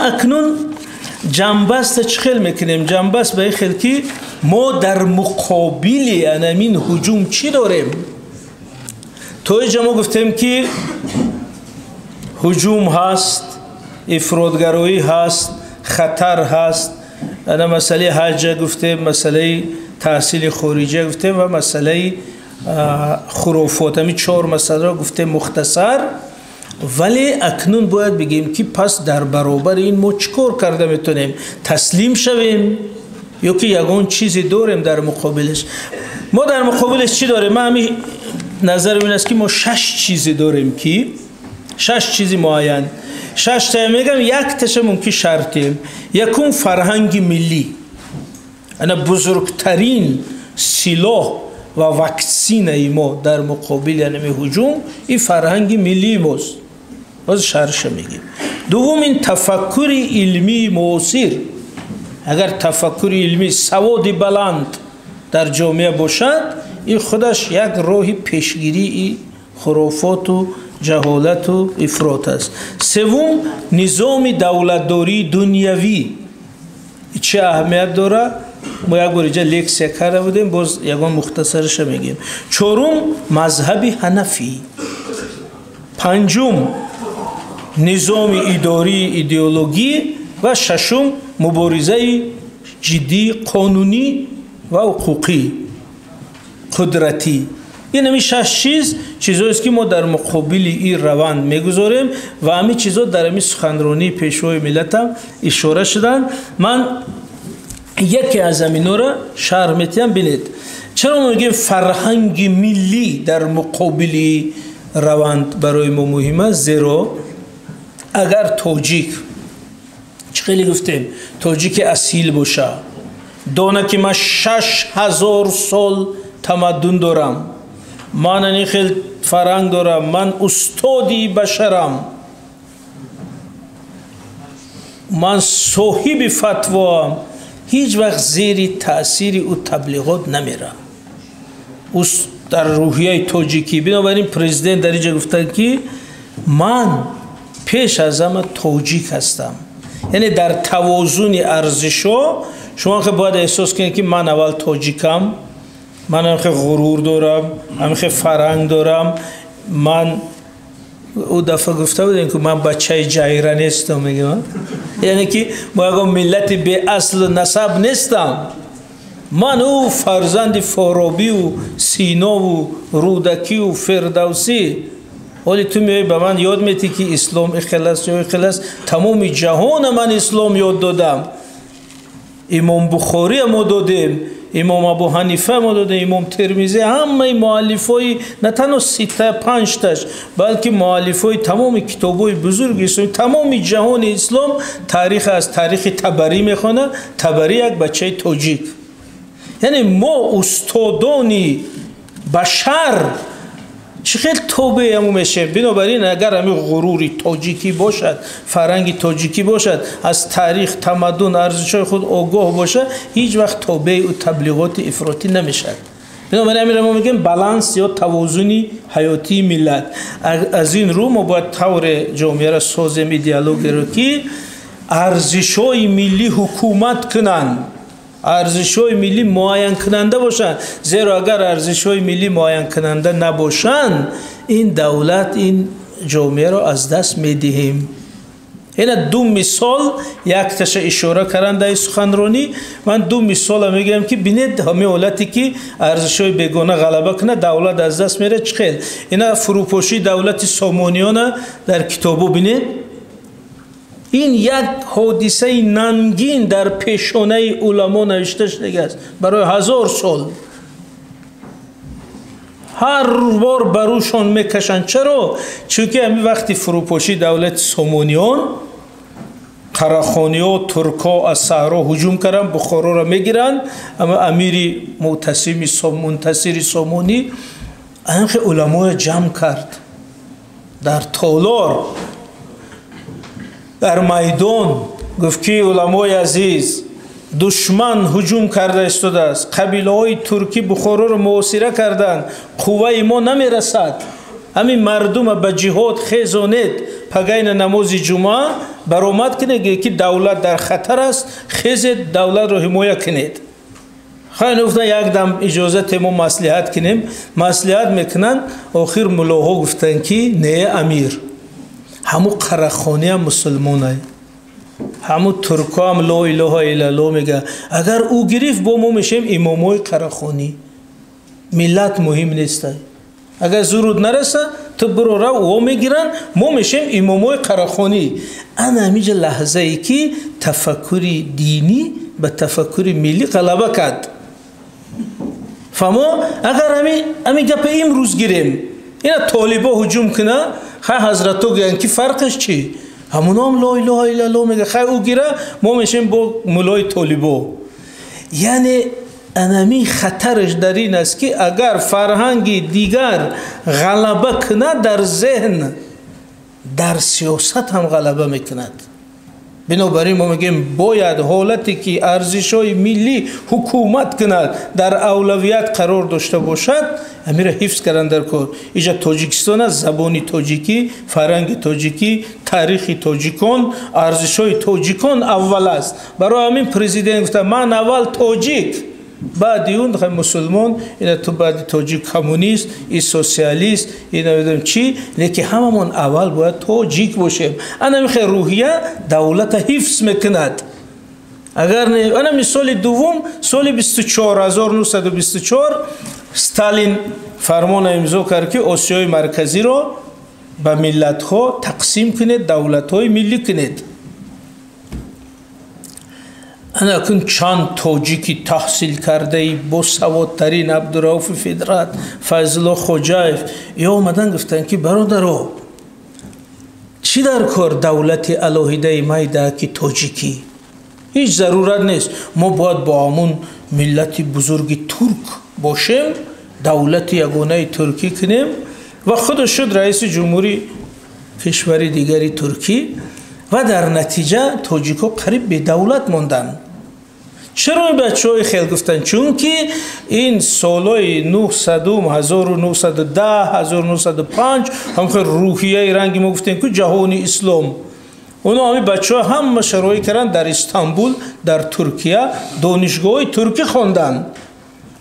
اکنون جنبست چخیل میکنیم؟ جنبست به این خیل که ما در مقابل انمین هجوم چی داریم؟ تو اینجا ما گفتیم که هجوم هست، افراطگرایی هست، خطر هست. انا مسئله حج گفتیم، مسئله تحصیل خارجی گفتیم و مسئله خرافات. همین 4 مسئله را گفتیم مختصر. ولی اکنون باید بگیم که پس در برابر این ما چیکار کرده میتونیم؟ تسلیم شویم یا که یگان چیزی داریم در مقابلش؟ ما در مقابلش چی داریم؟ من همین نظر این است که ما 6 چیزی داریم، که 6 چیزی معین. 6 تا میگم، یک تاش ممکن شرطیم. یکم فرهنگ ملی. انا بزرگترین سلاح و واکسین ما در مقابل یعنی هجوم این فرهنگ ملی ماست. باز شرش میگیم. دوم این تفکر علمی معاصر. اگر تفکر علمی سواد بلند در جامعه باشد، این خودش یک راه پیشگیری خرافات و جهالت و افراط است. سوم نظام دولتداری دنیوی چه اهمیت داره؟ ما یک بار اینجا لکسیا کرده بودیم، باز یکان مختصرش میگیم. چهارم مذهب حنفی. پنجم نظام اداری ایدئولوژی و ششم مبارزه جدی قانونی و حقوقی قدرتی. این همی 6 چیزهاییست که ما در مقابل این روند میگذاریم و همین چیزها در همین سخنرانی پیشوای ملت هم اشاره شدن. من یکی از همینا را شرح میتیم. بینید چرا ما میگیم فرهنگ ملی در مقابل روند برای ما مهم است؟ زیرا اگر تاجیک خیلی گفتیم تاجیک اصیل باشه، دانه که من 6000 سال تمدن دارم، من خیلی فرهنگ دارم، من استادی بشرم، من صاحب فتوام، هیچ وقت زیر تأثیر او تبلیغات نمیره. در روحیه تاجیکی بنابراین پرزیدنت در اینجا گفتن که من پیش از همه تاجیک هستم. یعنی در توازن ارزش‌ها شما که باید احساس کنید که من اول تاجیکم، من هم خیلی غرور دارم، هم خیلی فرهنگ دارم. من او دفعه گفته بودیم که من بچه جایره نیستم، میگم یعنی که ما ملت به اصل و نسب نیستم. من او فرزند فارابی و سینا و رودکی و فردوسی. ولی تو میای به من یاد میتی که اسلام اخلاص یا اخلاص، تمام جهان من اسلام یاد دادم. امام بخاری ما دادیم، امام ابو حنیفه ما دادیم، امام ترمذی، همه مؤلفای نه تنها 3-5 تاش بلکه مؤلفای تمام کتابای بزرگ اسلام، تمام جهان اسلام تاریخ از تاریخ تبری میخونه. تبری یک بچه تاجیک. یعنی ما استادانی بشر چقدر توبه همون میشه. بنابراین اگر همین غروری تاجیکی باشد، فرهنگ تاجیکی باشد، از تاریخ تمدن ارزش‌های خود آگاه باشد، هیچ وقت توبه و تبلیغات افراطی نمیشد. بنابراین همین ما میگیم بالانس یا توازنی حیاتی ملت. از این رو ما باید طور جامعه را سازیم دیالوگ رو که ارزش‌های ملی حکومت کنن، ارزش‌های ملی معین کننده باشند. زیرا اگر ارزش‌های ملی معین کننده نباشند، این دولت این جامعه را از دست می‌دهیم. این 2 مثال یک تاش اشاره کردن در سخنرانی. من 2 مثال میگم که ببینید همه حالتی که ارزش‌های بیگانه غلبه کنه دولت از دست میره چخیل. اینا فروپاشی دولت سامانیان در کتابو ببینید. این یک حادثه ننگین در پیشانه علما نوشته شده است برای 1000 سال. هر بار بروشان میکشن. چرا؟ چونکه همین وقتی فروپاشی دولت سامانیان، قراخانی‌ها و ترک‌ها از صحرا هجوم کردن، بخارا را میگیرن. اما امیر منتصر سامانی اینکه علما جمع کرد در تالار، در میدان، گفت که علمای عزیز، دشمن هجوم کرده استوده است، قبیله های ترکی بخارا را محاصره کردند، قوه ما نمیرسد. همین مردم به جهاد خیزانید. پگین نماز جمعه برآمد کنه که دولت در خطر است، خیزید دولت رو حمایت کنید. خیلی گفتن یک دم اجازه تیمو مصلحت کنیم، مصلحت میکنن. آخر ملاها گفتن که نه امیر، همو قرخانی هم مسلمان های، همو ترکا هم لا اله الا الله میگه. اگر او گرفت با ما میشیم امامای قرخانی. ملت مهم نیست، اگر ضرورت نرسه تو برو رو او میگیرن، ما میشیم امامای قرخانی. انا همیجا لحظه ای که تفکر دینی به تفکر ملی غلبه کرد. فما اگر همی گپ امروز گیریم اینا طالبا هجوم کنه، خیلی حضرتو گوین که فرقش چی؟ همون هم لا اله الا الله میگه، خیلی او گیره ما میشیم با مولای طالبا. یعنی انمی خطرش در این است که اگر فرهنگ دیگر غلبه کنه در ذهن، در سیاست هم غلبه میکند. بنابراین ما میگیم باید حالتی که ارزش‌های ملی حکومت کند در اولویت قرار داشته باشد، همین را حفظ کردن در کار. اینجا تاجیکستان است، زبانی تاجیکی، فرهنگ تاجیکی، تاریخ تاجیکان، ارزش‌های تاجیکان اول است. برای همین پرزیدنت گفت من اول تاجیک، بعد اون مسلمان، اینا تو بعد تاجیک کمونیست، این سوسیالیست، اینا بدم چی، لیکن هممون اول باید تاجیک باشیم. انا میخوای روحیه دولت حفظ میکند. اگر نه انا مثال دوم سال 1924 ستالین فرمان امضا کرد که آسیای مرکزی را به ملت ها تقسیم کنید، دولت های ملی کنید. انا کن چند تاجیکی تحصیل کرده با سوادترین عبدالرؤوف فدرت، فضل خوجایف یا اومدن گفتن که برادرها چی در کار دولت الهیده مایده که تاجیکی؟ هیچ ضرورت نیست. ما باید با همون ملت بزرگ ترک باشیم، دولت یگانه ترکی کنیم. و خودش شد رئیس جمهوری کشور دیگری ترکی و در نتیجه تاجیک‌ها قریب به دولت ماندن. چرا این بچه‌های خیلی گفتن؟ چون که این سالهای 900 1910 1905 هم خیلی روحیه رنگی ما گفتن که جهانی اسلام، اونا همین بچه‌ها هم شروع کردن در استانبول در ترکیه دانشگاه ترکی خواندن،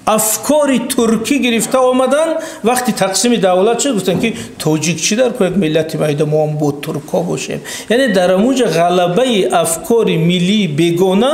افکار ترکی گرفته آمدن. وقتی تقسیم دولت شد گفتن که تاجیک چی در که یک ملت مایده ما هم با ترکا باشیم. یعنی در موج غلبه افکار ملی بیگانه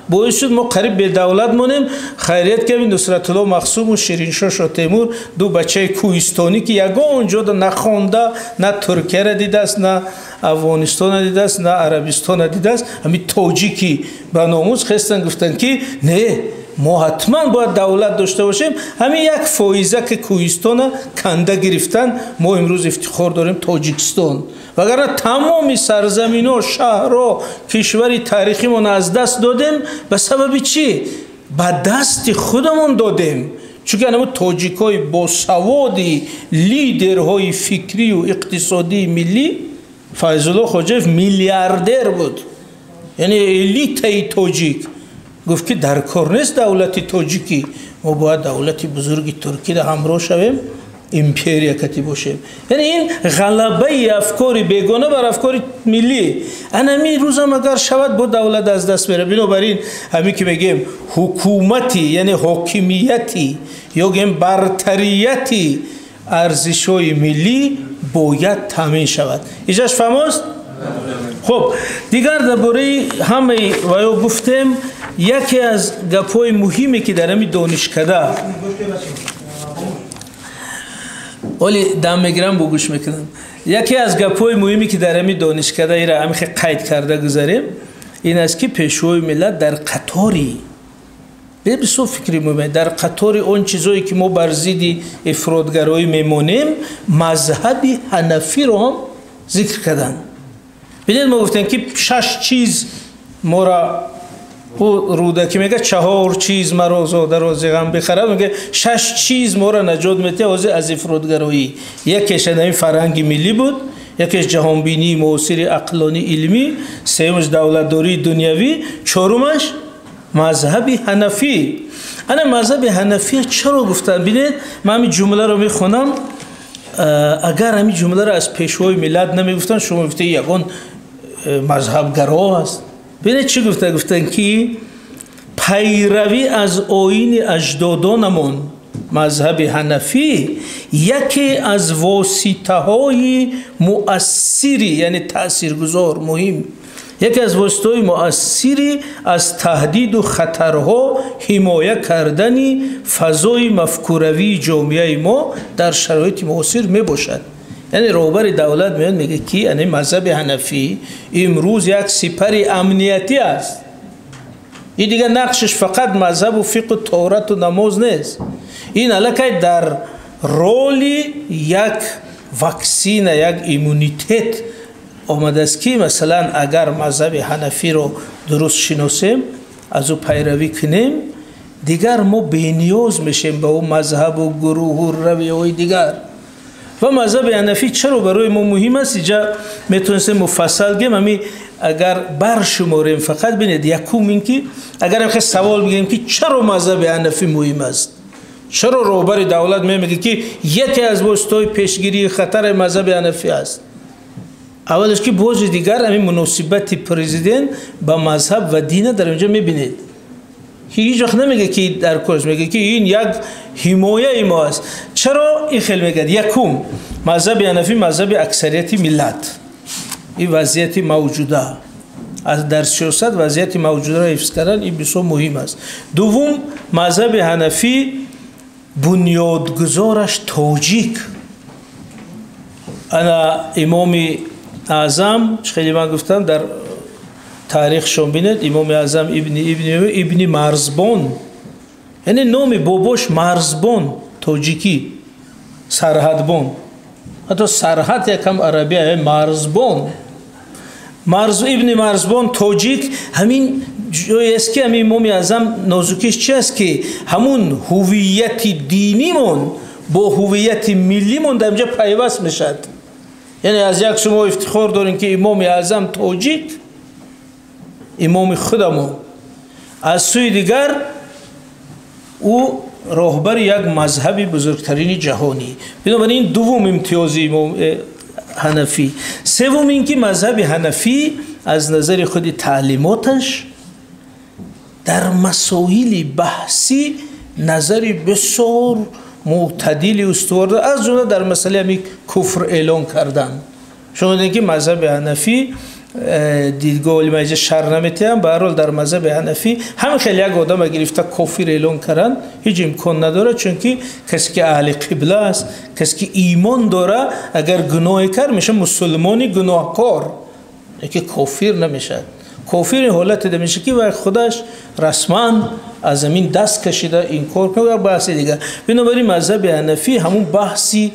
باعث شد ما قریب به دولت مونیم. خیریت که نصرت الله مخصوم و شیرین شاه شاه تیمور دو بچه کوهستانی که یگان اونجا نخوانده، نه ترکیه را دیده است، نه افغانستان را دیده است، نه عربستان را دیده است، همین تاجیکی به ناموس خواستن گفتن که نه ما حتما باید دولت داشته باشیم. همین یک فایزه که کوهستان کنده گرفتن، ما امروز افتخار داریم تاجیکستان. وگرنه تمامی سرزمین و شهر و کشوری تاریخی من از دست دادیم. به سبب چی؟ به دست خودمون دادیم. چون که همون تاجیکای با سوادی، لیدرهای فکری و اقتصادی ملی، فیض‌الله خوجایف میلیاردر بود، یعنی الیت تاجیک. گفت که در کار نیست دولت تاجیکی، ما باید دولت بزرگ ترکی را همراه شویم، امپریا کتی باشیم. یعنی این غلبه افکار بیگانه بر افکار ملی. انمی روز هم اگر شود با دولت از دست بره. بنابراین همین که میگیم حکومتی یعنی حاکمیتی یا گیم برتریتی ارزش‌های ملی باید تامین شود. ایجاش فهماست؟ خب دیگر درباره همه و یا گفتیم یکی از گپ‌های مهمی که در همین دانشکده ولی دم میگیرم با گوش میکنم، یکی از گپ‌های مهمی که در همین دانشکده ای را همیشه قید کرده گذاریم این است که پیشوای ملت در قطاری بسیار فکری مهمه، در قطار اون چیزایی که ما بر ضد افراطگرایی میمونیم مذهب حنفی رو هم ذکر کردن. ببینید ما گفتیم که 6 چیز ما را رودکی میگه 4 چیز مرا زاده را غم بخرد، میگه 6 چیز ما را نجات میده از افراطگرایی. یکیش این فرهنگ ملی بود، یکیش جهانبینی معاصر عقلانی علمی، سومش دولتداری دنیوی، چهارمش مذهب حنفی. انا مذهب حنفی چرا گفتن؟ ببینید من همین جمله رو میخونم. اگر همین جمله رو از پیشوای ملت نمیگفتن، شما گفته یگان مذهبگرا است. ببینید چی گفتن که پیروی از آیین اجدادانمون مذهب حنفی یکی از واسطه های مؤثری، یعنی تاثیرگذار، مهم، یکی از واسطه های مؤثری از تهدید و خطرها حمایت کردن فضای مفکوروی جامعه ما در شرایط معاصر می باشد. یعنی رهبر دولت میاد میگه که یعنی مذهب حنفی امروز یک سپر امنیتی است. این دیگه نقشش فقط مذهب و فقه و طهارت و نماز نیست. این علاقه در رول یک واکسین، یک ایمونیتت آمده است که مثلا اگر مذهب حنفی رو درست شناسیم، از او پیروی کنیم، دیگر ما بی‌نیاز میشیم به اون مذهب و گروه و رویه های دیگر. و مذهب حنفی چرا برای ما مهم است؟ اینجا میتونستیم مفصل بگیم. همین اگر برشماریم فقط ببینید، یکم این که اگر هم سوال بگیم که چرا مذهب حنفی مهم است، چرا رهبر دولت میگه که یکی از واسطه‌های پیشگیری خطر مذهب حنفی است، اولش که بوج دیگر همین مناسبت پرزیدنت با مذهب و دین در اینجا میبینید. هیچ وقت نمیگه که در کورس، میگه که این یک حمایه ما است. چرا این خیلی میگه؟ یکم مذهب حنفی مذهب اکثریت ملت، این وضعیت موجوده از در سیاست وضعیت موجوده را حفظ کردن این بسیار مهم است. دوم مذهب حنفی بنیادگذارش تاجیک. انا امام اعظم خیلی من گفتم در تاریخ شون بینید، امام اعظم ابن مرزبان، یعنی نام باباش مرزبان تاجیکی، سرحدبان، حتی سرحد یکم عربی مرزبان، ابن مرزبان تاجیک. همین جایی است که همین امام اعظم نازکیش چی است که همون هویت دینیمون با هویت ملیمون در اینجا پیوست میشد. یعنی از یک شما افتخار دارین که امام اعظم تاجیک، امام خودمون، از سوی دیگر او راهبر یک مذهب بزرگترین جهانی. بنابراین دوم امتیاز امام حنفی. سوم اینکه مذهب حنفی از نظر خود تعلیماتش در مسائل بحثی نظری بسیار معتدل استوار، از جمله در مسئله همین کفر اعلان کردن. شما دیدین که مذهب حنفی دیدگاه علمای شر نمیتیم، به هر حال در مذهب حنفی هم خیلی یک آدم گرفته کافر اعلان کردن هیچ امکان نداره، چون که کسی که اهل قبله است، کسی که ایمان داره، اگر گناه کرد میشه مسلمانی گناهکار، که کافر نمیشه. کافر حالت ده میشه که و خودش رسما از زمین دست کشیده این کار کنه. بحث دیگه. بنابراین مذهب حنفی همون بحثی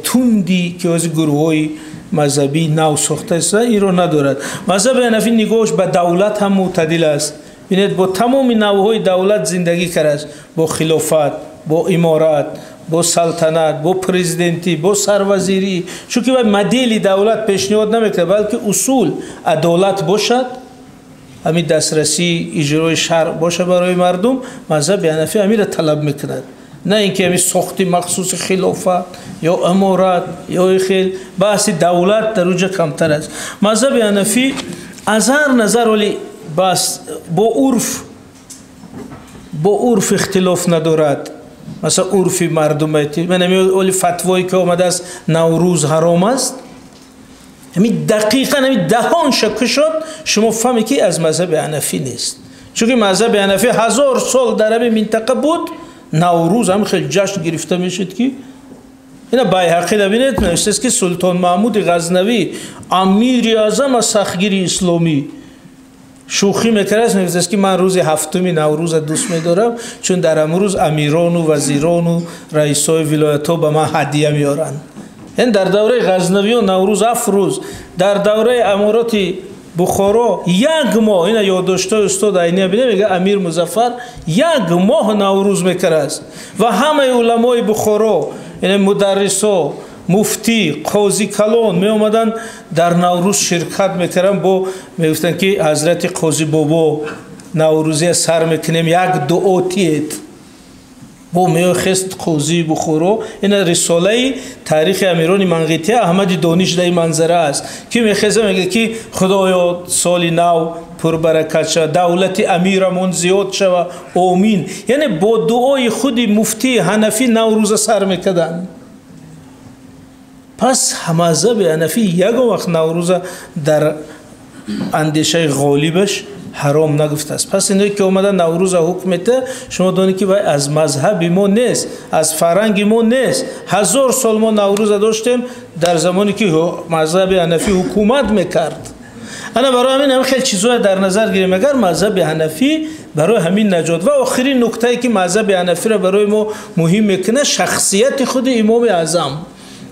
توندی که از گروه‌های مذهبی نو ساخته است این رو ندارد. مذهب حنفی نگاهش به دولت هم معتدل است. ببینید با تمام نوع‌های دولت زندگی کرده، با خلافت، با امارت، با سلطنت، با پرزیدنتی، با سروزیری، چون که مدل دولت پیشنهاد نمیکنه، بلکه اصول عدالت باشد، همین دسترسی اجرای شرع باشه برای مردم. مذهب حنفی همین را طلب میکند، نه اینکه همین ساختی مخصوص خلافت یا امارت یا خیل بحث دولت در اونجا کمتر است. مذهب حنفی از هر نظر ولی بس با عرف اختلاف ندارد. مثلا عرف مردمیتی، من اولی فتوایی که آمده است نوروز حرام است، همین دقیقا همین دهان شک شد، شما فهمی که از مذهب حنفی نیست. چون که مذهب حنفی 1000 سال در همین منطقه بود، نوروز هم خیلی جشن گرفته میشد. که اینا بیهقی ببینید نوشته است که سلطان محمود غزنوی امیر اعظم از سختگیری اسلامی شوخی میکرد، نوشته است که من روز هفتم نوروز دوست میدارم، چون در امروز امیران و وزیران و رئیسای ولایت‌ها به من هدیه میارن. این در دوره غزنویان نوروز 7 روز، در دوره امارات بخارا 1 ماه. اینا یادداشت استاد عینی ببینید، میگه امیر مظفر 1 ماه نوروز میکرد و همه علمای بخارا، یعنی مدرسا، مفتی، قاضی کلان می اومدن در نوروز شرکت میکردن. با میگفتن که حضرت قاضی بابا نوروزی سر میکنیم، یک دعاتیت بو میخست قوزی بخورو. این رساله تاریخ امیران منقیطی احمد دانش در منظره است که میخزه میگه که خدایا سال نو پر برکت شد، دولت امیرمون زیاد شد، آمین. یعنی با دعای خود مفتی حنفی نوروز سر میکردن. پس مذهب حنفی یک وقت نوروز در اندیشه غالبش حرام نگفته است. پس اینایی که اومدن نوروز حکمته، شما دونید که از مذهب ما نیست، از فرهنگ ما نیست. 1000 سال ما نوروز داشتیم در زمانی که مذهب حنفی حکومت میکرد. انا برای همین هم خیلی چیزا در نظر گیریم. اگر مذهب حنفی برای همین نجات و آخرین نکته ای که مذهب حنفی را برای ما مهم میکنه، شخصیت خود امام اعظم.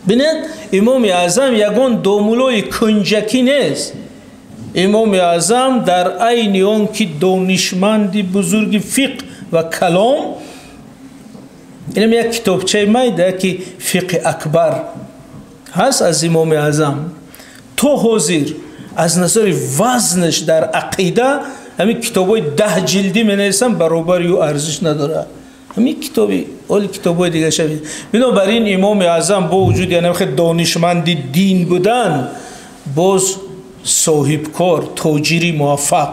ببینید امام اعظم یگان دومولوی کنجکی نیست. امام اعظم در عین آن که دانشمندی بزرگ فقه و کلام، اینم یک کتابچه میده که فقه اکبر هست از امام اعظم. تو حاضر از نظر وزنش در عقیده همین کتابای 10 جلدی می‌نویسن، برابری و ارزش نداره. همین کتابی اول کتابای دیگه شوید. بنابراین امام اعظم با وجود یعنی خیلی دانشمند دین بودن، باز صاحب کار، تاجری موفق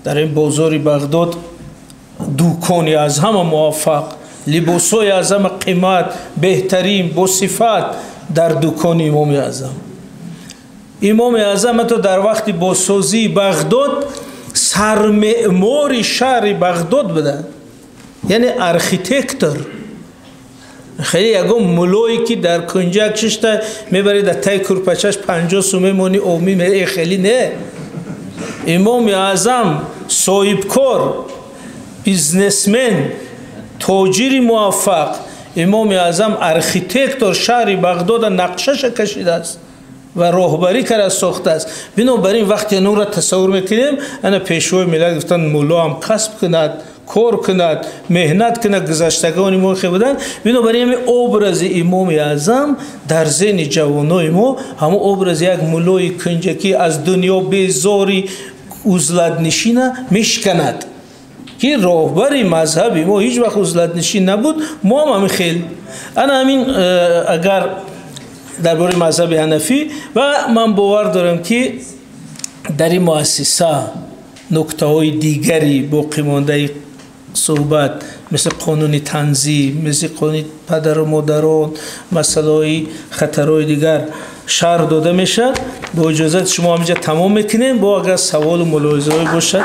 در این بازار بغداد، دوکانی از همه موفق، لباسای از همه قیمت بهترین با صفت در دوکان امام اعظم. امام اعظم تو در وقت بازسازی بغداد سرمعمار شهر بغداد بودن، یعنی ارکیتکتور. خیلی یگو ملوی که در کنجک ششته میبرید در تای کرپچش 50 سومه مونی اومی میره، خیلی نه. امام اعظم صاحب کار، بیزنسمن، تاجری موفق، امام اعظم ارکیتکتور شهر بغداد نقشش کشیده است و راهبری کرده ساخته است. بنابراین وقتی نور را تصور میکنیم، انا پیشوای ملت گفتن مولا هم کسب کند، کار کند، مهنت کند، گذشتگان ما خیلی بودن. بنابراین همین ابراز امام اعظم در ذهن جوانای ما همون ابراز یک مولای کنجکی از دنیا بیزاری عزلت نشینه میشکند که راهبر مذهبی ما هیچ وقت عزلت نشین نبود. ما هم همین خیلی انا همین اگر درباره مذهب حنفی و من باور دارم که در این مؤسسه نکته های دیگری باقی مانده صحبت مثل قانون تنظیم، مثل قانون پدر و مادران، مسئله های خطرهای دیگر شرح داده میشه. با اجازت شما همینجا تمام میکنیم. با اگر سوال و ملاحظه باشد